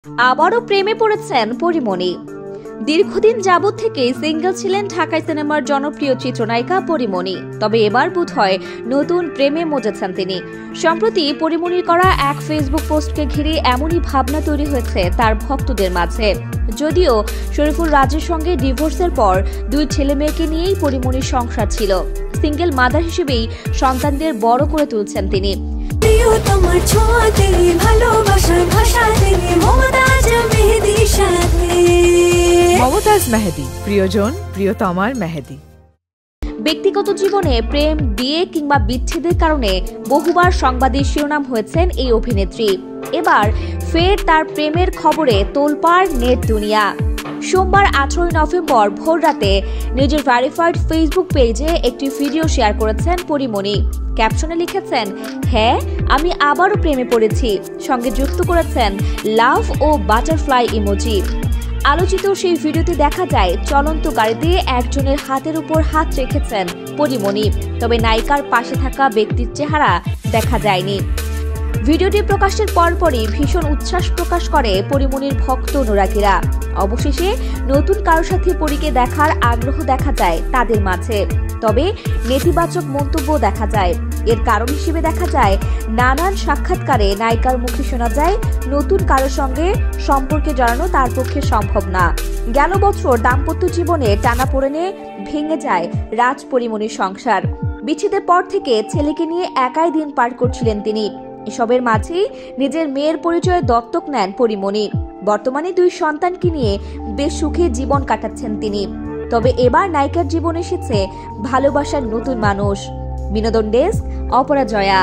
আবারও প্রেমে পড়েছেন পরীমণি। দীর্ঘদিন যাবৎ থেকে সিঙ্গেল ছিলেন ঢাকাই সিনেমার জনপ্রিয় চিত্রনায়িকা পরীমণি। তবে এবার বোধহয় নতুন প্রেমে মজেছেন তিনি। সম্প্রতি পরীমণির করা এক ফেসবুক পোস্টকে ঘিরে এমনই ভাবনা তৈরি হয়েছে তার ভক্তদের মাঝে। যদিও শরীফুল রাজের সঙ্গে ডিভোর্সের পর দুই ছেলে মেয়েকে নিয়েই পরীমণির সংসার ছিল, সিঙ্গেল মাদার হিসেবেই সন্তানদের বড় করে তুলছেন তিনি। মমতাজ মেহেদি, প্রিয়জন প্রিয়তমার মেহেদি। ব্যক্তিগত জীবনে প্রেম, বিয়ে কিংবা বিচ্ছেদের কারণে বহুবার সংবাদের শিরোনাম হয়েছেন এই অভিনেত্রী। এবার ফের তার প্রেমের খবরে তোলপাড় নেট দুনিয়া। সোমবার 18 নভেম্বর ভোররাতে নিজের ভেরিফাইড ফেসবুক পেজে একটি ভিডিও শেয়ার করেছেন পরীমণি। ক্যাপশনে লিখেছেন, হ্যাঁ আমি আবারও প্রেমে পড়েছি, সঙ্গে যুক্ত করেছেন লাভ ও বাটারফ্লাই ইমোজি। আলোচিত সেই ভিডিওতে দেখা যায় চলন্ত গাড়িতে একজনের হাতের উপর হাত রেখেছেন পরীমণি, তবে নায়িকার পাশে থাকা ব্যক্তির চেহারা দেখা যায়নি। ভিডিওটি প্রকাশের পরপরই ভীষণ উচ্ছ্বাস প্রকাশ করে পরীমণির ভক্ত অনুরাগীরা। অবশেষে নতুন কারোর সাথে পরীকে দেখার আগ্রহ দেখা যায় তাদের মাঝে। তবে নেতিবাচক মন্তব্য দেখা যায়। এর কারণ হিসেবে দেখা যায় নানান সাক্ষাৎকারে নায়িকার মুখে শোনা যায় নতুন কারোর সঙ্গে সম্পর্কে জড়ানো তার পক্ষে সম্ভব না। গেল বছর দাম্পত্য জীবনে টানাপোড়েনে ভেঙে যায় রাজ পরীমণির সংসার। বিচ্ছেদের পর থেকে ছেলেকে নিয়ে একাই দিন পার করছিলেন তিনি। এসবের মাঝেই নিজের মেয়ের পরিচয়ে দত্তক নেন পরীমণি। বর্তমানে দুই সন্তানকে নিয়ে বেশ সুখে জীবন কাটাচ্ছেন তিনি। তবে এবার নায়িকার জীবনে এসেছে ভালোবাসার নতুন মানুষ। বিনোদন ডেস্ক, অপরাজয়া।